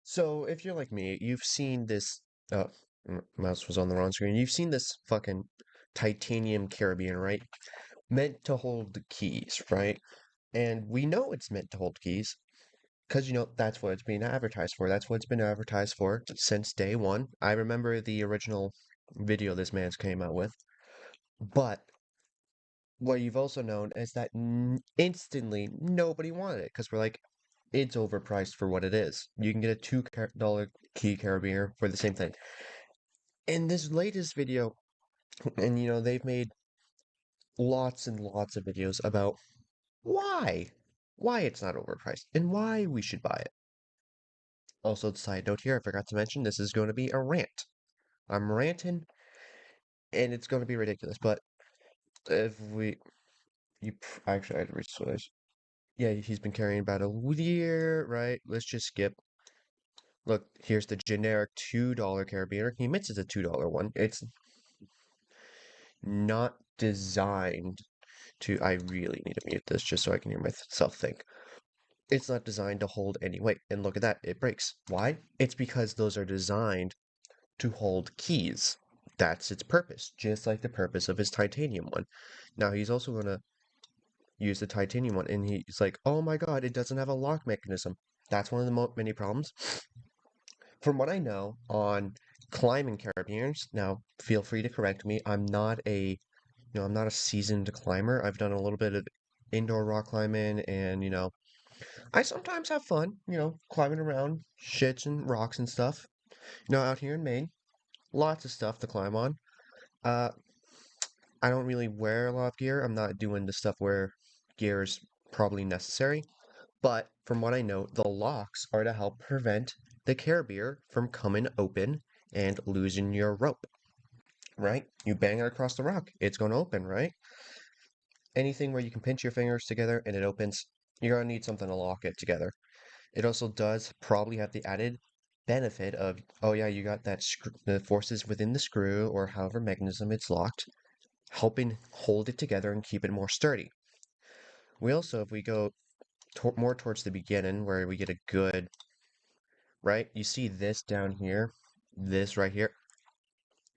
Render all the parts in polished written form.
So if you're like me, you've seen this. Oh, mouse was on the wrong screen. You've seen this fucking titanium carabiner, right? Meant to hold the keys, right? And we know it's meant to hold keys because that's what it's being advertised for. That's what it's been advertised for since day one. I remember the original video this man's came out with. But what you've also known is that instantly nobody wanted it because we're like, it's overpriced for what it is. You can get a $2 key carabiner for the same thing. In this latest video, and they've made lots and lots of videos about why, why it's not overpriced and why we should buy it. Also, side note here, I forgot to mention this is going to be a rant. I'm ranting, and it's going to be ridiculous. But if we, actually, I had to reswitch. Yeah, he's been carrying about a year, right? Let's just skip. Look, here's the generic $2 carabiner. He admits it's a $2 one. It's not designed to. I really need to mute this just so I can hear myself think. It's not designed to hold any weight. And look at that, it breaks. Why? It's because those are designed to hold keys. That's its purpose, just like the purpose of his titanium one. Now he's also going to use the titanium one, and he's like, oh my god, it doesn't have a lock mechanism. That's one of the many problems. From what I know on climbing carabiners, now feel free to correct me. I'm not a seasoned climber. I've done a little bit of indoor rock climbing, and I sometimes have fun, climbing around shits and rocks and stuff. Out here in Maine, lots of stuff to climb on. Uh, I don't really wear a lot of gear. I'm not doing the stuff where gear is probably necessary. But from what I know, the locks are to help prevent the carabiner from coming open and losing your rope, right? You bang it across the rock, it's going to open, right? Anything where you can pinch your fingers together and it opens, you're going to need something to lock it together. It also does probably have the added benefit of, oh yeah, you got that the forces within the screw or however mechanism it's locked, helping hold it together and keep it more sturdy. We also, if we go more towards the beginning where we get a good, right? You see this down here, this right here.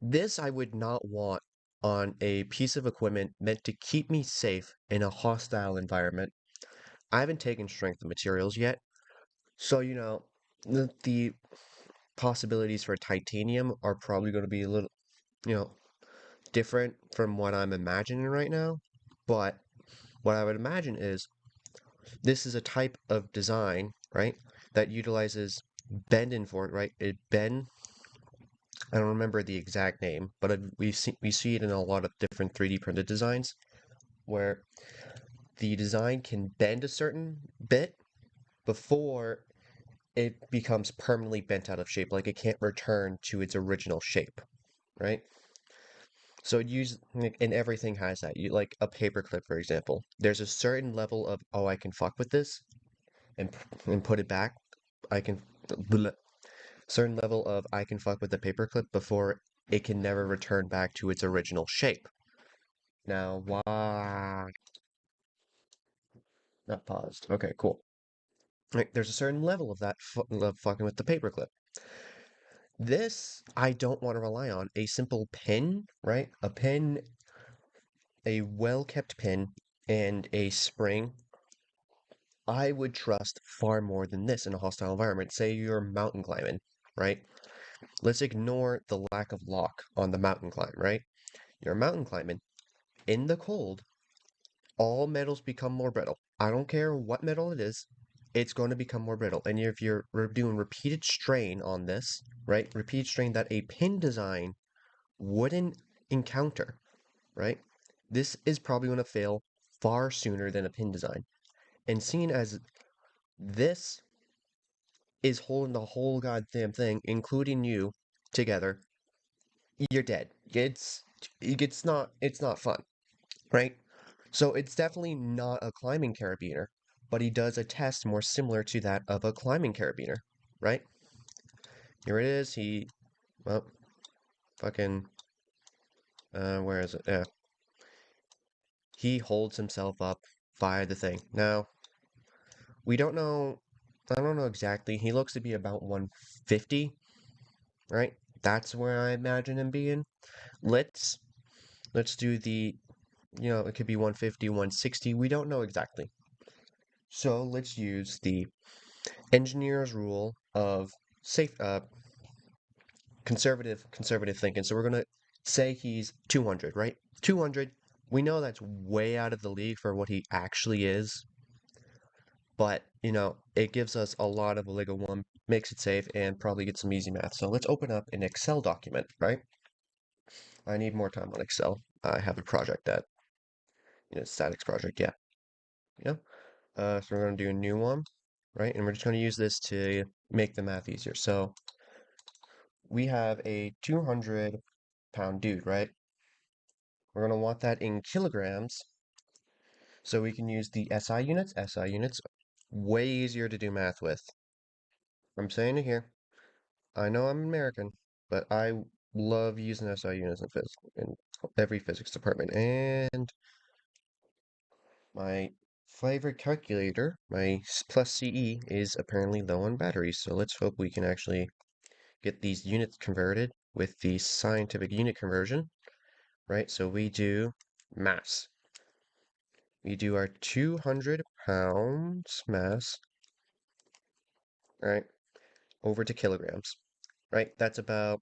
This I would not want on a piece of equipment meant to keep me safe in a hostile environment. I haven't taken strength of materials yet, so the possibilities for titanium are probably going to be a little, you know, different from what I'm imagining right now. But what I would imagine is this is a type of design, right, that utilizes bend and form, right? It bend. I don't remember the exact name, but we see it in a lot of different 3D printed designs where the design can bend a certain bit before it becomes permanently bent out of shape, like it can't return to its original shape, right? So and everything has that. You like a paperclip, for example. There's a certain level of, oh, I can fuck with this and put it back. I can certain level of I can fuck with the paperclip before it can never return back to its original shape. Now, why? Not paused. Okay, cool. Right, there's a certain level of that of fucking with the paperclip. This I don't want to rely on. A simple pin, right? A pin, a well-kept pin, and a spring. I would trust far more than this in a hostile environment. Say you're mountain climbing, right? Let's ignore the lack of lock on the mountain climb, right? You're mountain climbing. In the cold, all metals become more brittle. I don't care what metal it is, it's going to become more brittle. And if you're doing repeated strain on this, right? Repeated strain that a pin design wouldn't encounter, right? This is probably going to fail far sooner than a pin design. And seeing as this is holding the whole goddamn thing, including you, together, you're dead. It's not fun, right? So it's definitely not a climbing carabiner, but he does a test more similar to that of a climbing carabiner, right? Here it is. Well, fucking, where is it? Yeah. He holds himself up via the thing. Now, we don't know I don't know exactly. He looks to be about 150, right? That's where I imagine him being. Let's let's do the, it could be 150, 160. We don't know exactly. So let's use the engineer's rule of safe conservative thinking. So we're gonna say he's 200, right? 200. We know that's way out of the league for what he actually is, but it gives us a lot of wiggle room, makes it safe, and probably get some easy math. So let's open up an Excel document, right? I need more time on Excel. I have a project that, statics project, yeah. Yeah. So we're gonna do a new one, right? And we're just gonna use this to make the math easier. So we have a 200-pound dude, right? We're going to want that in kilograms, so we can use the SI units. SI units, way easier to do math with. I'm saying it here. I know I'm American, but I love using SI units in every physics department. And my favorite calculator, my plus CE, is apparently low on batteries. So let's hope we can actually get these units converted with the scientific unit conversion, right? So we do mass. We do our 200 pounds mass, right, over to kilograms, right? That's about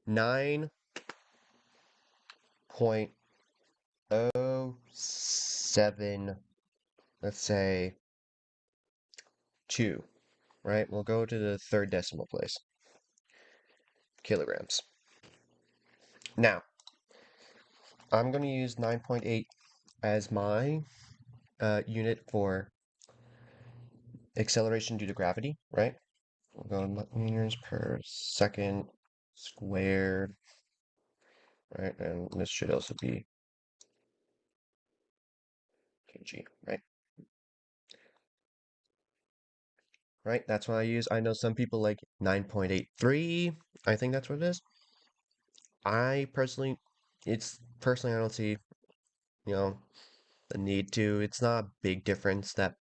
9.07, let's say 2, right? We'll go to the third decimal place, kilograms. Now, I'm going to use 9.8 as my unit for acceleration due to gravity, right? We'll go to meters per second squared, right? And this should also be kg, right? Right? That's what I use. I know some people like 9.83. I think that's what it is. I personally, I don't see, you know, the need to. It's not a big difference. That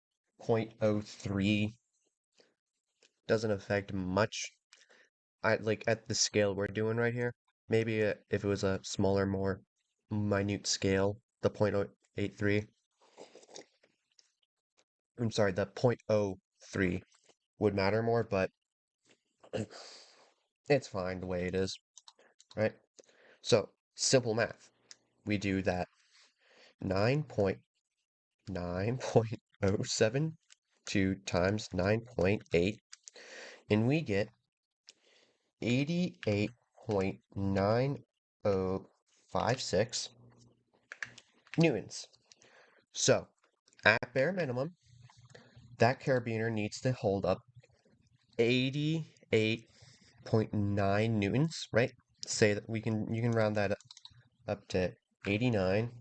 0.03 doesn't affect much. I like at the scale we're doing right here. Maybe if it was a smaller, more minute scale, the 0.083. I'm sorry, the 0.03 would matter more, but it's fine the way it is, right? So, simple math. We do that 9.9.072 times 9.8, and we get 88.9056 newtons. So, at bare minimum, that carabiner needs to hold up 88.9 newtons, right? Say that you can round that up to 89,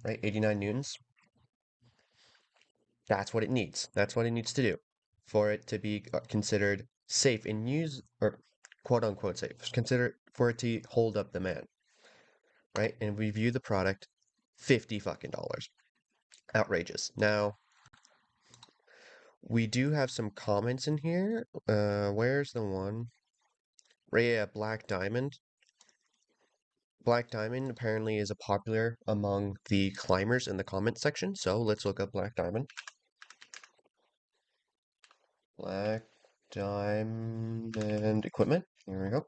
right? 89 newtons. That's what it needs. That's what it needs to do for it to be considered safe and use, or quote unquote safe. Consider for it to hold up the man, right? And we view the product, $50 fucking dollars. Outrageous. Now, we do have some comments in here. Where's the one? Right, yeah, Black Diamond. Black Diamond apparently is a popular among the climbers in the comment section. So let's look up Black Diamond. Black Diamond equipment. Here we go.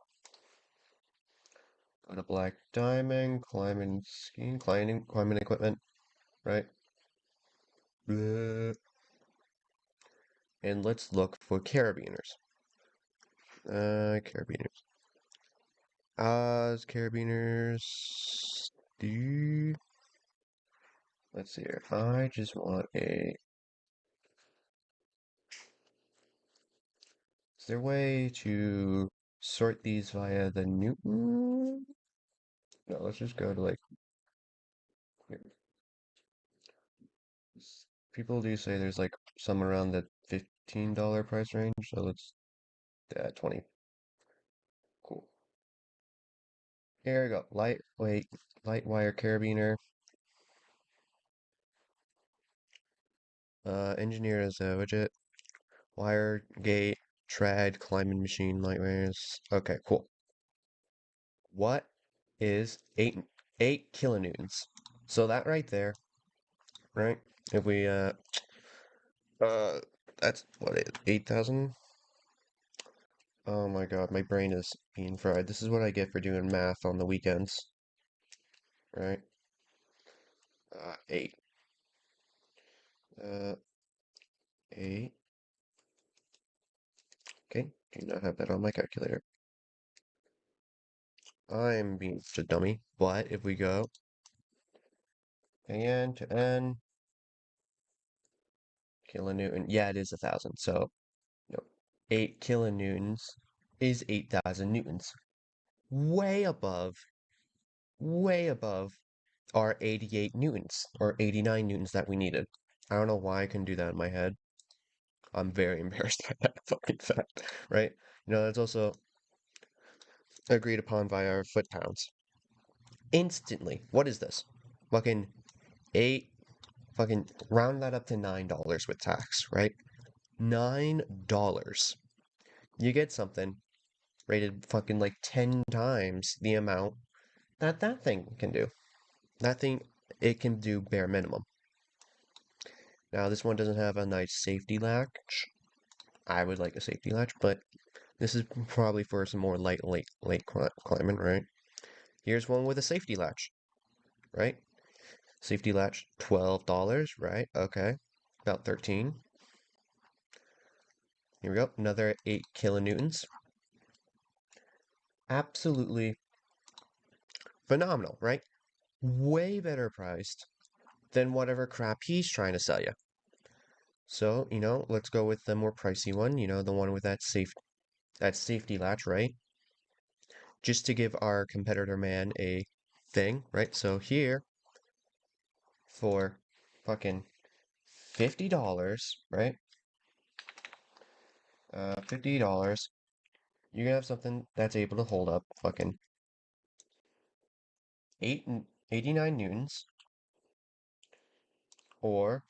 Got a Black Diamond, climbing skiing, climbing equipment, right? Bleh. And let's look for carabiners. Carabiners. Carabiners. Let's see here. I just want a. Is there a way to sort these via the Newton? No, let's just go to like. Here. People do say there's like some around the $15 price range, so let's 20. Cool. Here we go. Lightweight, light wire carabiner. Engineer as a widget. Wire, gate, tread, climbing machine, lightwares. Okay, cool. What is eight kilonewtons? So that right there, right? If we uh that's what 8,000? Oh my God, my brain is being fried. This is what I get for doing math on the weekends, right? Eight. Uh, eight. Okay, do not have that on my calculator. I'm being such a dummy. But if we go AN to N, kilonewton, yeah, it is 1,000. So, no, 8 kilonewtons is 8,000 newtons. Way above, way above our 88 newtons or 89 newtons that we needed. I don't know why I couldn't do that in my head. I'm very embarrassed by that fucking fact, right? That's also agreed upon via our foot pounds. Instantly. What is this? Fucking eight, fucking round that up to $9 with tax, right? $9. You get something rated fucking like 10 times the amount that thing can do. That thing, it can do bare minimum. Now, this one doesn't have a nice safety latch. I would like a safety latch, but this is probably for some more late climbing, right? Here's one with a safety latch, right? Safety latch, $12, right? Okay, about 13. Here we go, another 8 kilonewtons. Absolutely phenomenal, right? Way better priced than whatever crap he's trying to sell you. So, let's go with the more pricey one, the one with that safety latch, right? Just to give our competitor man a thing, right? So here, for fucking $50, right? $50, you're gonna have something that's able to hold up fucking 89 newtons, or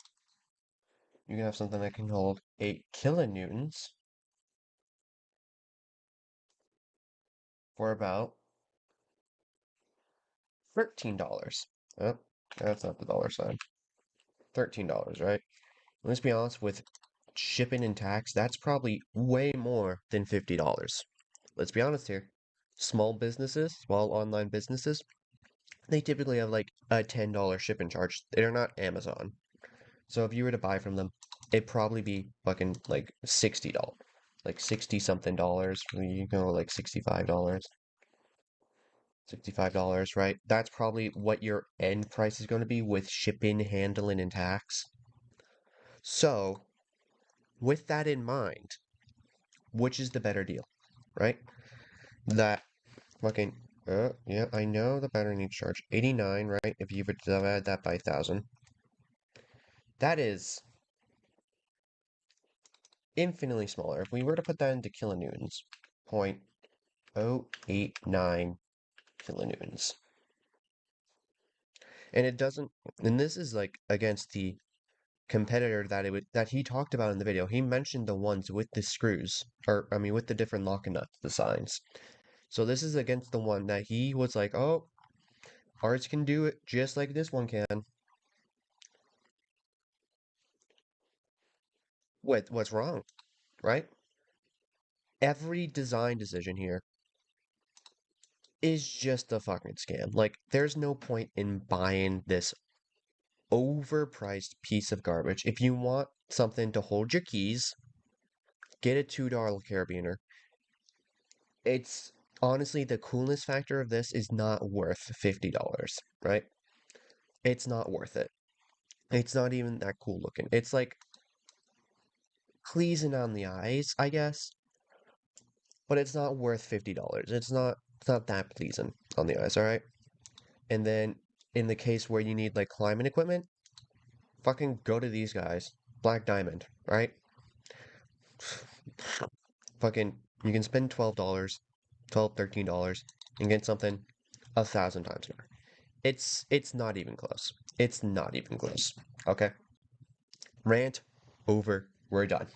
you can have something that can hold 8 kilonewtons for about $13. Oh, that's not the dollar sign. $13, right? Let's be honest, with shipping and tax, that's probably way more than $50. Let's be honest here. Small online businesses, they typically have like a $10 shipping charge. They're not Amazon. So if you were to buy from them, it'd probably be fucking like $60. Like 60 something dollars. You go like $65. $65, right? That's probably what your end price is going to be with shipping, handling, and tax. So, with that in mind, which is the better deal, right? That fucking, yeah, I know the battery needs charge. 89, right? If you were to divide that by 1,000, that is infinitely smaller. If we were to put that into kilonewtons, 0.089 kilonewtons. And it doesn't, and this is like against the competitor that he talked about in the video. He mentioned the ones with the screws, or I mean with the different lock and nuts, the signs. So this is against the one that he was like, oh, ours can do it just like this one can. What's wrong, right? Every design decision here is just a fucking scam. Like, there's no point in buying this overpriced piece of garbage. If you want something to hold your keys, get a $2 carabiner. It's honestly, the coolness factor of this is not worth $50, right? It's not worth it. It's not even that cool looking. It's like pleasing on the eyes, I guess, but it's not worth $50. It's not that pleasing on the eyes, all right? And then in the case where you need like climbing equipment, fucking go to these guys. Black Diamond, right? Fucking you can spend $12, $13, and get something 1,000 times more. It's not even close. It's not even close. Okay? Rant over. We're done.